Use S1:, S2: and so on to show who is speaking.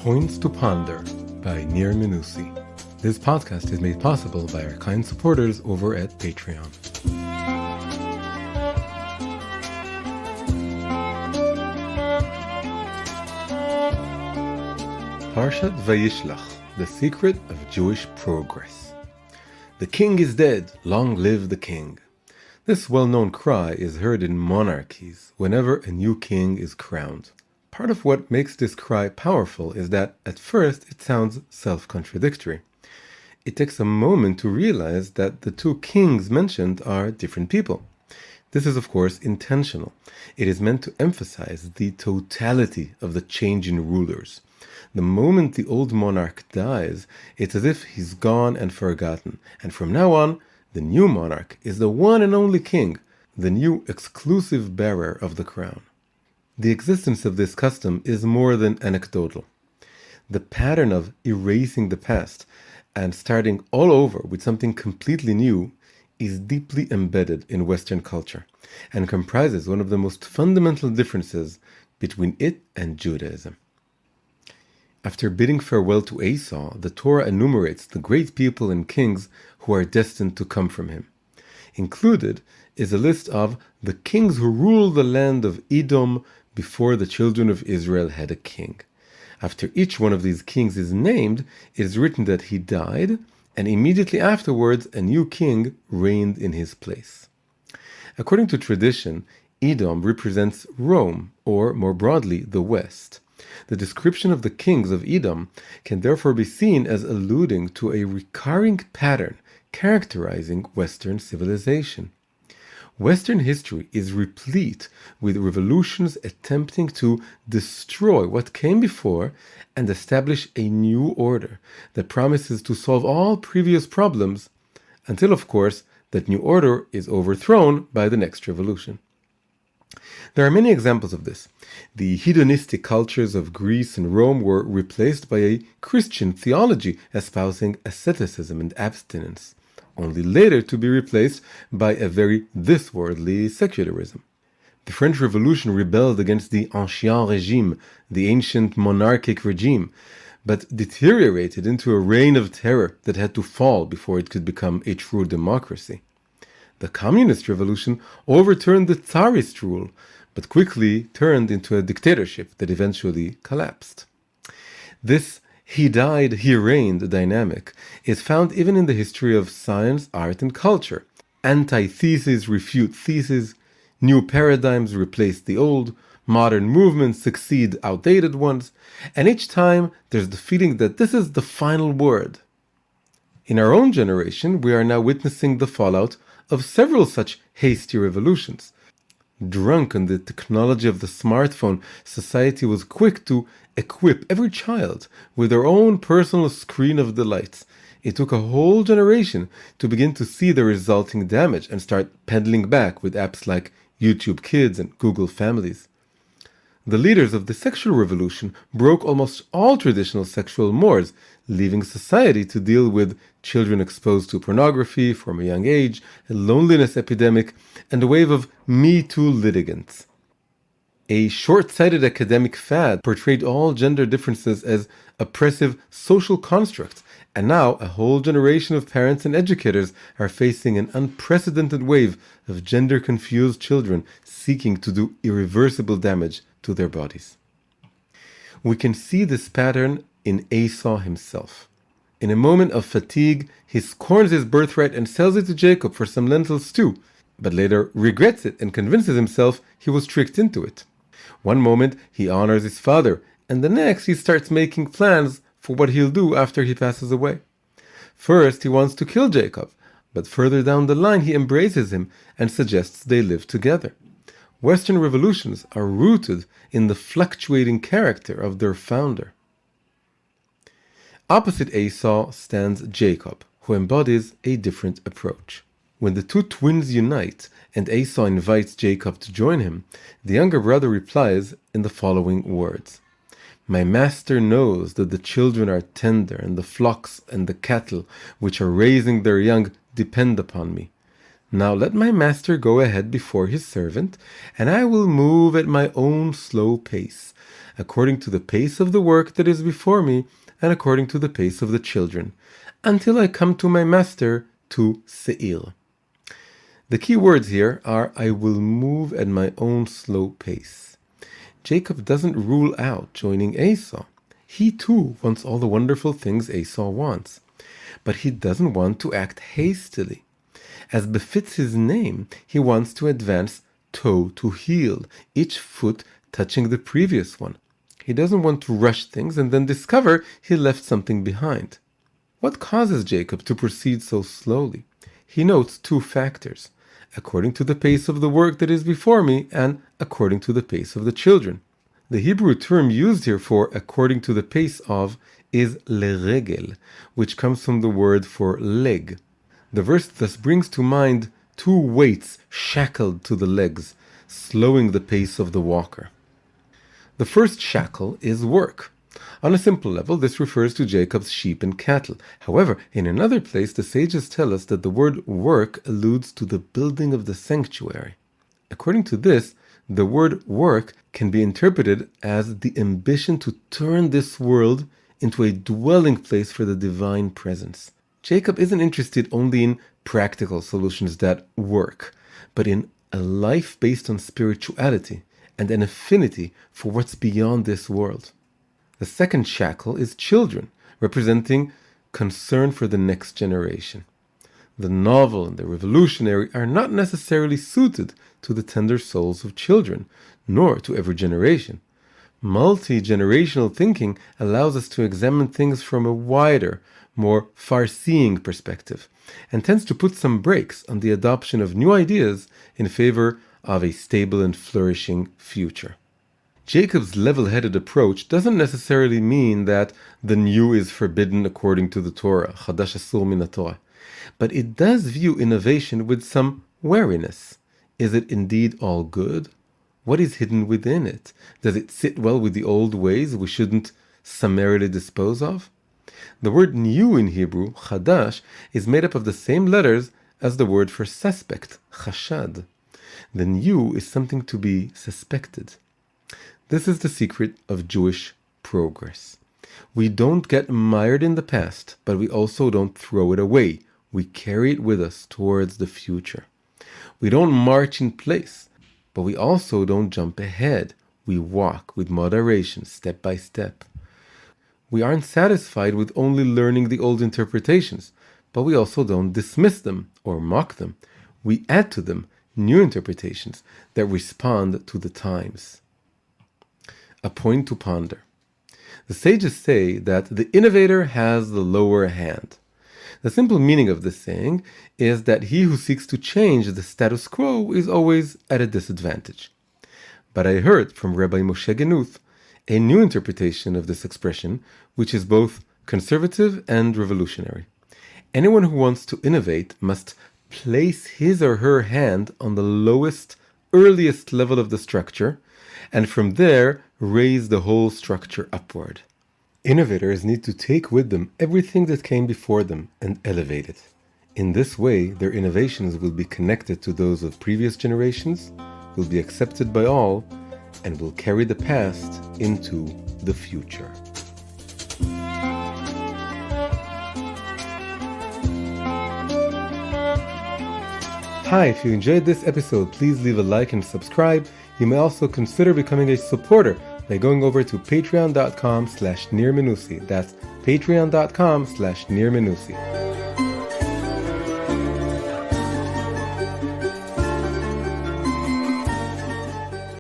S1: Points to Ponder by Menussi. This podcast is made possible by our kind supporters over at Patreon. Parshat Vayishlach, the secret of Jewish progress. The king is dead, long live the king. This well-known cry is heard in monarchies whenever a new king is crowned. Part of what makes this cry powerful is that at first it sounds self-contradictory. It takes a moment to realize that the two kings mentioned are different people. This is of course intentional. It is meant to emphasize the totality of the change in rulers. The moment the old monarch dies, it's as if he's gone and forgotten, and from now on, the new monarch is the one and only king, the new exclusive bearer of the crown. The existence of this custom is more than anecdotal. The pattern of erasing the past and starting all over with something completely new is deeply embedded in Western culture and comprises one of the most fundamental differences between it and Judaism. After bidding farewell to Esau, the Torah enumerates the great people and kings who are destined to come from him. Included is a list of the kings who ruled the land of Edom before the children of Israel had a king. After each one of these kings is named, it is written that he died, and immediately afterwards a new king reigned in his place. According to tradition, Edom represents Rome, or more broadly, the West. The description of the kings of Edom can therefore be seen as alluding to a recurring pattern characterizing Western civilization. Western history is replete with revolutions attempting to destroy what came before and establish a new order that promises to solve all previous problems until, of course, that new order is overthrown by the next revolution. There are many examples of this. The hedonistic cultures of Greece and Rome were replaced by a Christian theology espousing asceticism and abstinence, only later to be replaced by a very this-worldly secularism. The French Revolution rebelled against the Ancien Régime, the ancient monarchic regime, but deteriorated into a reign of terror that had to fall before it could become a true democracy. The Communist Revolution overturned the Tsarist rule, but quickly turned into a dictatorship that eventually collapsed. This he died, he reigned dynamic is found even in the history of science, art, and culture. Antitheses refute theses, new paradigms replace the old, modern movements succeed outdated ones, and each time there's the feeling that this is the final word. In our own generation, we are now witnessing the fallout of several such hasty revolutions. Drunk on the technology of the smartphone, society was quick to equip every child with their own personal screen of delights. It took a whole generation to begin to see the resulting damage and start pedaling back with apps like YouTube Kids and Google Families. The leaders of the sexual revolution broke almost all traditional sexual mores, leaving society to deal with children exposed to pornography from a young age, a loneliness epidemic, and a wave of Me Too litigants. A short-sighted academic fad portrayed all gender differences as oppressive social constructs, and now a whole generation of parents and educators are facing an unprecedented wave of gender-confused children seeking to do irreversible damage to their bodies. We can see this pattern in Esau himself. In a moment of fatigue, he scorns his birthright and sells it to Jacob for some lentil stew, but later regrets it and convinces himself he was tricked into it. One moment he honors his father, and the next he starts making plans for what he'll do after he passes away. First he wants to kill Jacob, but further down the line he embraces him and suggests they live together. Western revolutions are rooted in the fluctuating character of their founder. Opposite Esau stands Jacob, who embodies a different approach. When the two twins unite and Esau invites Jacob to join him, the younger brother replies in the following words: "My master knows that the children are tender, and the flocks and the cattle which are raising their young depend upon me. Now let my master go ahead before his servant, and I will move at my own slow pace, according to the pace of the work that is before me, and according to the pace of the children, until I come to my master, to Seir. The key words here are, I will move at my own slow pace. Jacob doesn't rule out joining Esau. He too wants all the wonderful things Esau wants, but he doesn't want to act hastily. As befits his name, he wants to advance toe to heel, each foot touching the previous one. He doesn't want to rush things and then discover he left something behind. What causes Jacob to proceed so slowly? He notes two factors, according to the pace of the work that is before me and according to the pace of the children. The Hebrew term used here for according to the pace of is leregel, which comes from the word for leg. The verse thus brings to mind two weights shackled to the legs, slowing the pace of the walker. The first shackle is work. On a simple level, this refers to Jacob's sheep and cattle. However, in another place, the sages tell us that the word work alludes to the building of the sanctuary. According to this, the word work can be interpreted as the ambition to turn this world into a dwelling place for the divine presence. Jacob isn't interested only in practical solutions that work, but in a life based on spirituality and an affinity for what's beyond this world. The second shackle is children, representing concern for the next generation. The novel and the revolutionary are not necessarily suited to the tender souls of children, nor to every generation. Multi-generational thinking allows us to examine things from a wider, more far-seeing perspective, and tends to put some brakes on the adoption of new ideas in favor of a stable and flourishing future. Jacob's level-headed approach doesn't necessarily mean that the new is forbidden according to the Torah, Chadash Asur min haTorah, but it does view innovation with some wariness. Is it indeed all good? What is hidden within it? Does it sit well with the old ways we shouldn't summarily dispose of? The word new in Hebrew, chadash, is made up of the same letters as the word for suspect, chashad. The new is something to be suspected. This is the secret of Jewish progress. We don't get mired in the past, but we also don't throw it away. We carry it with us towards the future. We don't march in place, but we also don't jump ahead. We walk with moderation, step by step. We aren't satisfied with only learning the old interpretations, but we also don't dismiss them or mock them. We add to them new interpretations that respond to the times. A point to ponder. The sages say that the innovator has the lower hand. The simple meaning of this saying is that he who seeks to change the status quo is always at a disadvantage. But I heard from Rabbi Moshe Genuth a new interpretation of this expression, which is both conservative and revolutionary. Anyone who wants to innovate must place his or her hand on the lowest, earliest level of the structure, and from there raise the whole structure upward. Innovators need to take with them everything that came before them and elevate it. In this way, their innovations will be connected to those of previous generations, will be accepted by all, and will carry the past into the future. Hi, if you enjoyed this episode, please leave a like and subscribe. You may also consider becoming a supporter by going over to patreon.com/Menussi. That's patreon.com/Menussi.